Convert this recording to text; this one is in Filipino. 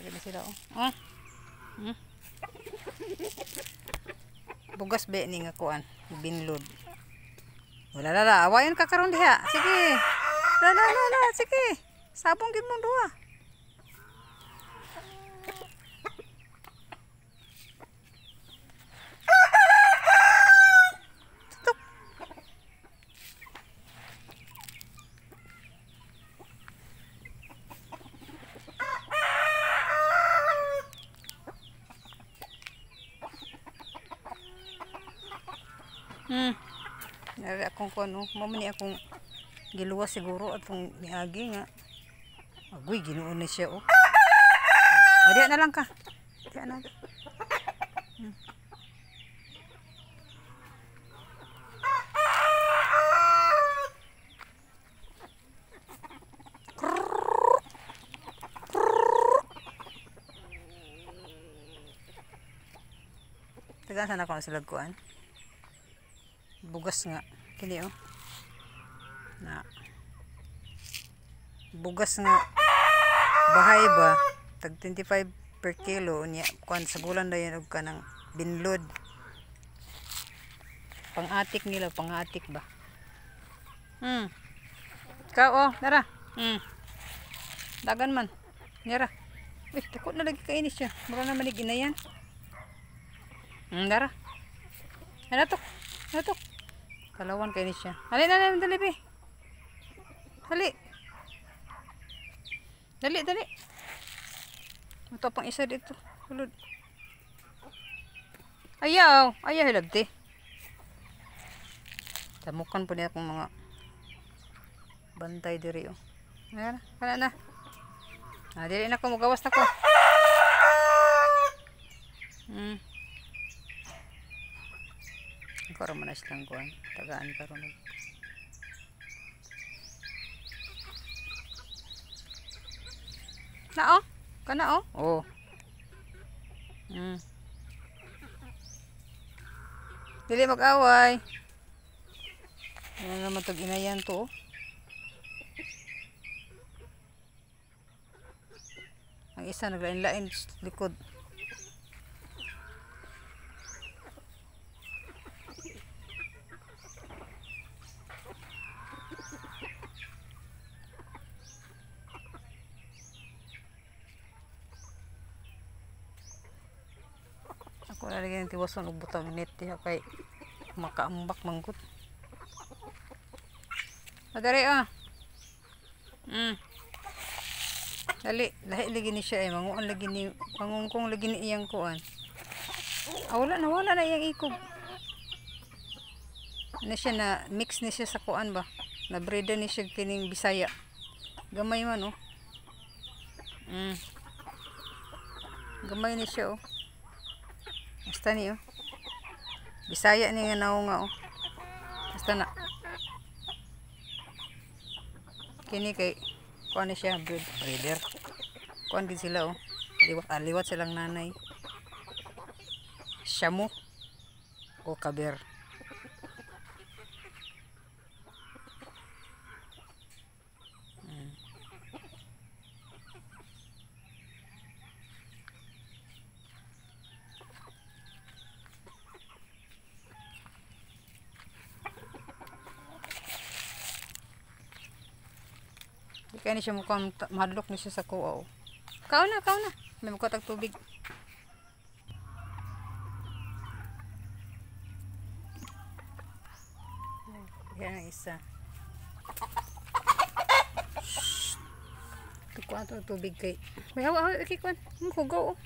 Lagi na sila, oh. Oh. Hmm? Bugas be ni nga kuan, binlod. Wala la, awayon ka karon diha. Sige. La, sige. Sabong gid mo duha. Tutok. Nari akong kuno, mamani akong giluwas siguro atong miagi nga. Agoy, ginuon na siya, oh. O, diyan na lang ka. Diyan na. Tagaan sana ako na sa lagkuan. Bugas nga. Kini, oh. Na. Bugas nga. Bahay ba? Tag 25 per kilo. Unya, kuan sa bulan na yan og ka ng binlod. Pangatik nila. Pangatik ba? Ikaw, oh. Dara. Dagan man. Nyara. Uy, takot na lagi kainis siya. Mura na manig ina yan. Dara. Natok. Natok. Kalawan kainis siya. Hali na namin dali, be. Hali. Dali. Ito pang isa dito. Sulod. Ayaw. Ayaw hilabti. Tamukan po niya akong mga bantay diri, oh. Ayan, wala na. Dili na ko. Magawas na ko. Karon man na silang kuhan. Tagaan karon. Na, oh. Kana, oh. Oh. Dili mag-away. Ano naman itong inayan to, oh. Ang isa naglain-lain likod. Ako nalagyan ng tiwason o butang net diha kay makaambak manggut. Madari, ah. Dali, lahi lagi ni siya, eh. Manguan lagi ni, mangungkong lagi ni iyang kuan. Wala na iyang ikog. Ano siya na, mix ni siya sa kuan ba? Na breeder ni siya kining Bisaya. Gamay man, oh. Gamay ni siya, oh. Basta ni, oh. Bisaya ni nga naunga, oh. Basta na. Kini kay kuan ni siya breeder. Kuan gid sila, oh. Liwat silang nanay. Shamu o kaber. Kaya ni siya mukhang mahadlok ni siya sa kuwa, oh. Kao na. May magkotag tubig. Yan ang isa. Ito kuha ito tubig kay. May hawa, kikuan. Hugaw, oh.